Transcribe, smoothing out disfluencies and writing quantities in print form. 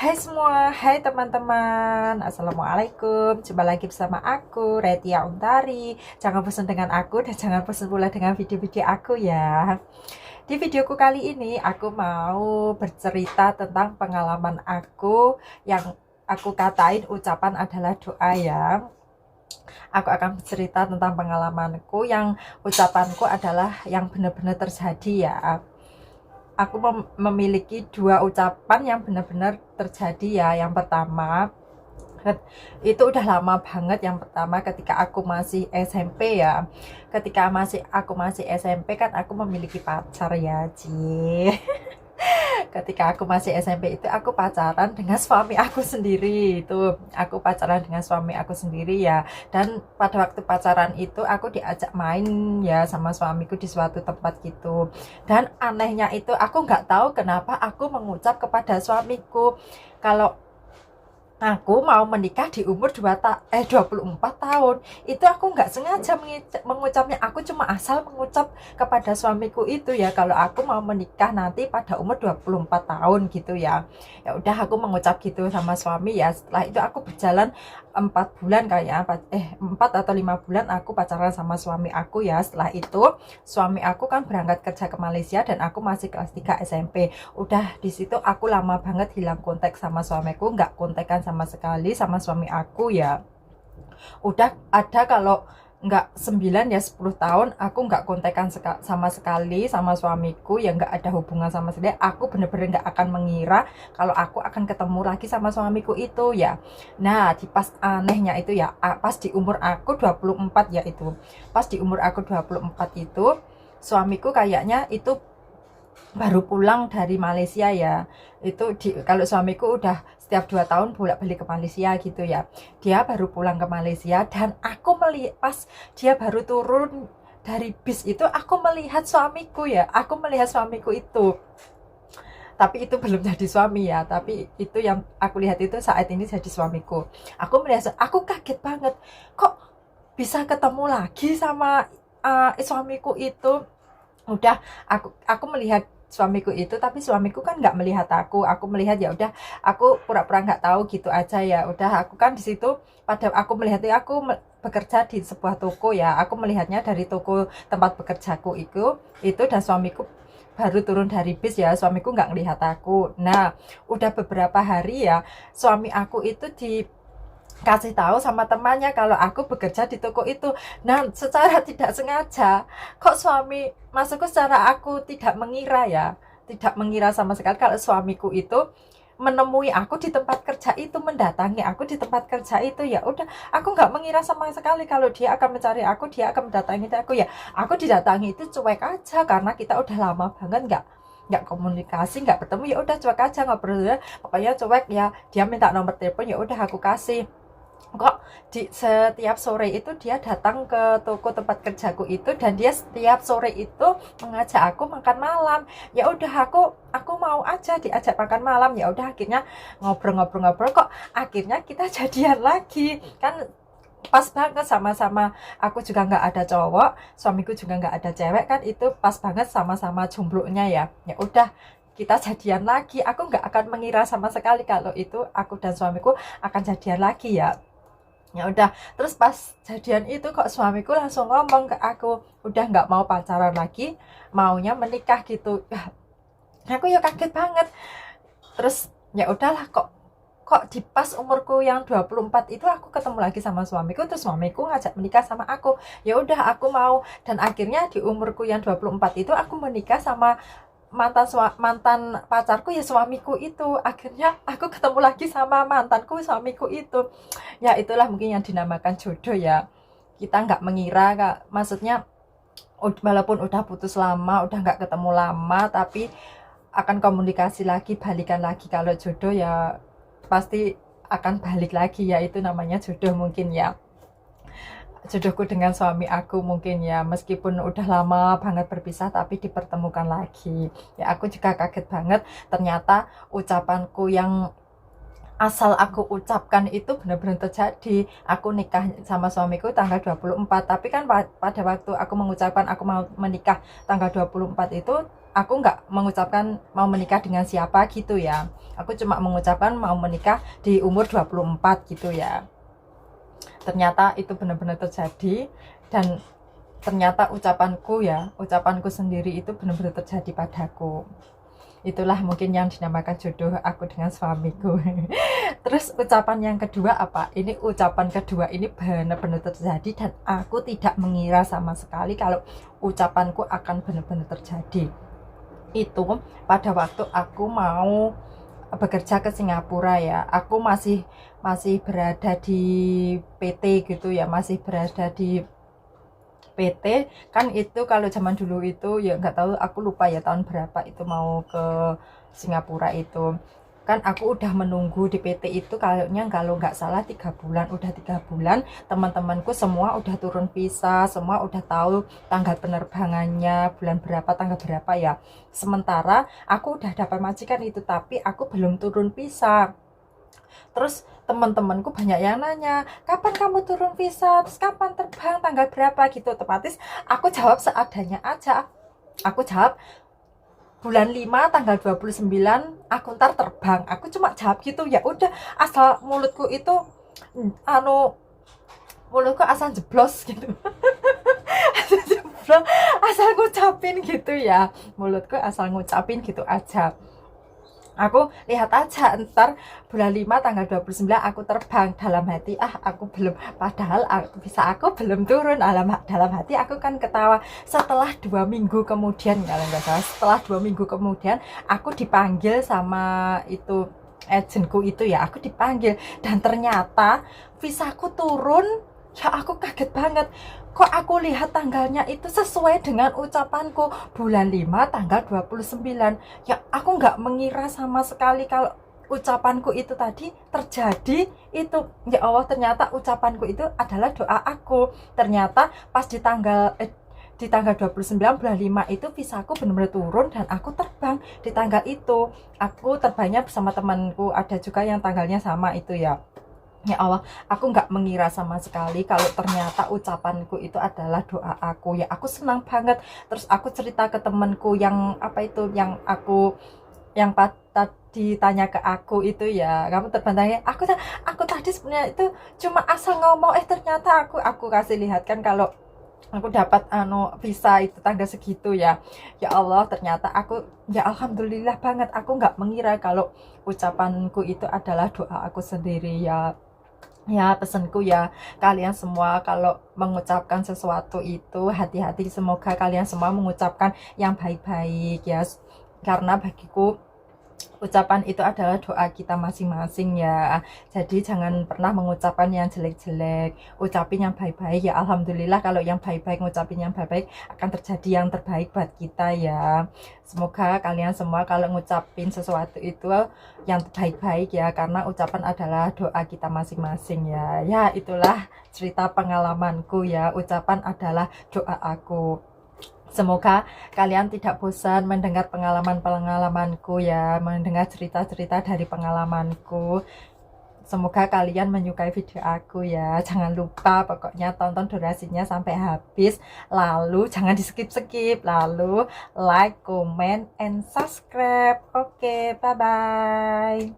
Hai semua, hai teman-teman. Assalamualaikum. Jumpa lagi bersama aku, Retia Untari. Jangan bosan dengan aku dan jangan bosan pula dengan video-video aku ya. Di videoku kali ini aku mau bercerita tentang pengalaman aku yang aku katain ucapan adalah doa ya. Aku akan bercerita tentang pengalamanku yang ucapanku adalah yang benar-benar terjadi ya. Aku memiliki dua ucapan yang benar-benar terjadi ya. Yang pertama itu udah lama banget. Yang pertama ketika aku masih SMP ya. Ketika aku masih SMP kan aku memiliki pacar ya, Ci. Ketika aku masih SMP itu aku pacaran dengan suami aku sendiri. Itu aku pacaran dengan suami aku sendiri ya. Dan pada waktu pacaran itu aku diajak main ya sama suamiku di suatu tempat gitu. Dan anehnya itu aku nggak tahu kenapa aku mengucap kepada suamiku kalau aku mau menikah di umur 24 tahun. Itu aku nggak sengaja mengucapnya. Aku cuma asal mengucap kepada suamiku itu ya, kalau aku mau menikah nanti pada umur 24 tahun gitu ya. Ya udah aku mengucap gitu sama suami ya. Setelah itu aku berjalan 4 bulan kayak 4 atau 5 bulan aku pacaran sama suami aku ya. Setelah itu suami aku kan berangkat kerja ke Malaysia dan aku masih kelas 3 SMP. Udah di situ aku lama banget hilang kontak sama suamiku, nggak kontekan sama sekali sama suami aku ya. Udah ada kalau nggak 9 ya 10 tahun aku nggak kontekan sama sekali sama suamiku ya, nggak ada hubungan sama sekali. Aku bener-bener nggak akan mengira kalau aku akan ketemu lagi sama suamiku itu ya. Nah di pas anehnya itu ya, pas di umur aku 24 ya, itu pas di umur aku 24 itu suamiku kayaknya itu baru pulang dari Malaysia ya. Itu kalau suamiku udah setiap 2 tahun bolak-balik ke Malaysia gitu ya. Dia baru pulang ke Malaysia dan aku melihat pas dia baru turun dari bis itu aku melihat suamiku ya. Aku melihat suamiku itu. Tapi itu belum jadi suami ya. Tapi itu yang aku lihat itu saat ini jadi suamiku. Aku melihat, aku kaget banget. Kok bisa ketemu lagi sama suamiku itu. Udah aku melihat suamiku itu, tapi suamiku kan nggak melihat aku melihat ya udah, aku pura-pura nggak tahu gitu aja ya. Udah aku kan di situ, pada aku melihat aku bekerja di sebuah toko ya, aku melihatnya dari toko tempat bekerjaku itu dan suamiku baru turun dari bis ya, suamiku nggak ngelihat aku. Nah udah beberapa hari ya, suami aku itu kasih tahu sama temannya kalau aku bekerja di toko itu. Nah, secara tidak sengaja, kok suami maksudku secara aku tidak mengira ya, tidak mengira sama sekali kalau suamiku itu menemui aku di tempat kerja itu, mendatangi aku di tempat kerja itu ya. Udah, aku nggak mengira sama sekali kalau dia akan mencari aku, dia akan mendatangi aku ya. Aku didatangi itu cuek aja karena kita udah lama banget nggak komunikasi, nggak bertemu, ya udah cuek aja, ngobrol ya, pokoknya cuek ya. Dia minta nomor telepon, ya udah aku kasih. Kok di setiap sore itu dia datang ke toko tempat kerjaku itu, dan dia setiap sore itu mengajak aku makan malam. Ya udah, aku mau aja diajak makan malam. Ya udah akhirnya ngobrol-ngobrol-ngobrol, kok akhirnya kita jadian lagi. Kan pas banget, sama-sama aku juga nggak ada cowok, suamiku juga nggak ada cewek, kan itu pas banget sama-sama jomblonya ya. Ya udah, kita jadian lagi. Aku nggak akan mengira sama sekali kalau itu aku dan suamiku akan jadian lagi ya. Ya udah, terus pas jadian itu kok suamiku langsung ngomong ke aku, udah nggak mau pacaran lagi, maunya menikah gitu. Aku ya kaget banget. Terus ya udahlah, kok di pas umurku yang 24 itu aku ketemu lagi sama suamiku, terus suamiku ngajak menikah sama aku. Ya udah aku mau, dan akhirnya di umurku yang 24 itu aku menikah sama mantan pacarku ya, suamiku itu. Akhirnya aku ketemu lagi sama mantanku, suamiku itu. Ya itulah mungkin yang dinamakan jodoh ya. Kita nggak mengira, Kak. Maksudnya walaupun udah putus lama, udah nggak ketemu lama, tapi akan komunikasi lagi, balikan lagi. Kalau jodoh ya pasti akan balik lagi ya, itu namanya jodoh mungkin ya. Jodohku dengan suami aku mungkin ya, meskipun udah lama banget berpisah tapi dipertemukan lagi ya. Aku juga kaget banget, ternyata ucapanku yang asal aku ucapkan itu benar-benar terjadi. Aku nikah sama suamiku tanggal 24, tapi kan pada waktu aku mengucapkan aku mau menikah tanggal 24 itu aku nggak mengucapkan mau menikah dengan siapa gitu ya. Aku cuma mengucapkan mau menikah di umur 24 gitu ya. Ternyata itu benar-benar terjadi, dan ternyata ucapanku sendiri itu benar-benar terjadi padaku. Itulah mungkin yang dinamakan jodoh aku dengan suamiku. Terus ucapan yang kedua apa? Ini ucapan kedua ini benar-benar terjadi, dan aku tidak mengira sama sekali kalau ucapanku akan benar-benar terjadi. Itu pada waktu aku mau bekerja ke Singapura ya. Aku masih masih berada di PT gitu ya, masih berada di PT kan. Itu kalau zaman dulu itu ya nggak tahu, aku lupa ya tahun berapa itu mau ke Singapura itu. Kan aku udah menunggu di PT itu kayaknya kalau nggak salah 3 bulan, udah 3 bulan. Teman-temanku semua udah turun visa, semua udah tahu tanggal penerbangannya bulan berapa, tanggal berapa ya. Sementara aku udah dapat majikan itu, tapi aku belum turun visa. Terus teman-temanku banyak yang nanya, kapan kamu turun visa, terus kapan terbang, tanggal berapa gitu. Otomatis aku jawab seadanya aja. Aku jawab bulan 5 tanggal 29 aku ntar terbang. Aku cuma jawab gitu ya udah, asal mulutku itu mulutku asal jeblos gitu. Asal jeblos, asal ngucapin gitu ya. Mulutku asal ngucapin gitu aja. Aku lihat aja ntar bulan 5 tanggal 29 aku terbang. Dalam hati aku belum, padahal aku belum turun. Dalam hati aku kan ketawa. Setelah 2 minggu kemudian, kalau nggak salah setelah 2 minggu kemudian aku dipanggil sama itu agenku itu ya. Aku dipanggil dan ternyata visaku turun. Ya aku kaget banget. Kok aku lihat tanggalnya itu sesuai dengan ucapanku, bulan 5 tanggal 29. Ya aku nggak mengira sama sekali kalau ucapanku itu tadi terjadi itu. Ya Allah, ternyata ucapanku itu adalah doa aku. Ternyata pas di tanggal 29 bulan 5 itu visaku benar-benar turun dan aku terbang di tanggal itu. Aku terbangnya bersama temanku, ada juga yang tanggalnya sama itu ya. Ya Allah, aku nggak mengira sama sekali kalau ternyata ucapanku itu adalah doa aku. Ya aku senang banget. Terus aku cerita ke temanku yang apa itu, yang tadi tanya ke aku itu ya, kamu terbang. Aku tadi sebenarnya itu cuma asal ngomong, ternyata aku kasih lihat kan kalau aku dapat visa itu tanggal segitu ya. Ya Allah, ternyata ya alhamdulillah banget, aku nggak mengira kalau ucapanku itu adalah doa aku sendiri ya. Ya, pesanku ya, kalian semua kalau mengucapkan sesuatu itu hati-hati. Semoga kalian semua mengucapkan yang baik-baik ya. Karena bagiku ucapan itu adalah doa kita masing-masing ya. Jadi jangan pernah mengucapkan yang jelek-jelek, ucapin yang baik-baik ya. Alhamdulillah kalau yang baik-baik, ngucapin yang baik-baik akan terjadi yang terbaik buat kita ya. Semoga kalian semua kalau ngucapin sesuatu itu yang baik-baik ya, karena ucapan adalah doa kita masing-masing ya. Ya itulah cerita pengalamanku ya, ucapan adalah doa aku. Semoga kalian tidak bosan mendengar pengalaman-pengalamanku ya, mendengar cerita-cerita dari pengalamanku. Semoga kalian menyukai video aku ya. Jangan lupa pokoknya tonton durasinya sampai habis. Lalu jangan di skip-skip. Lalu like, comment, and subscribe. Oke, bye-bye.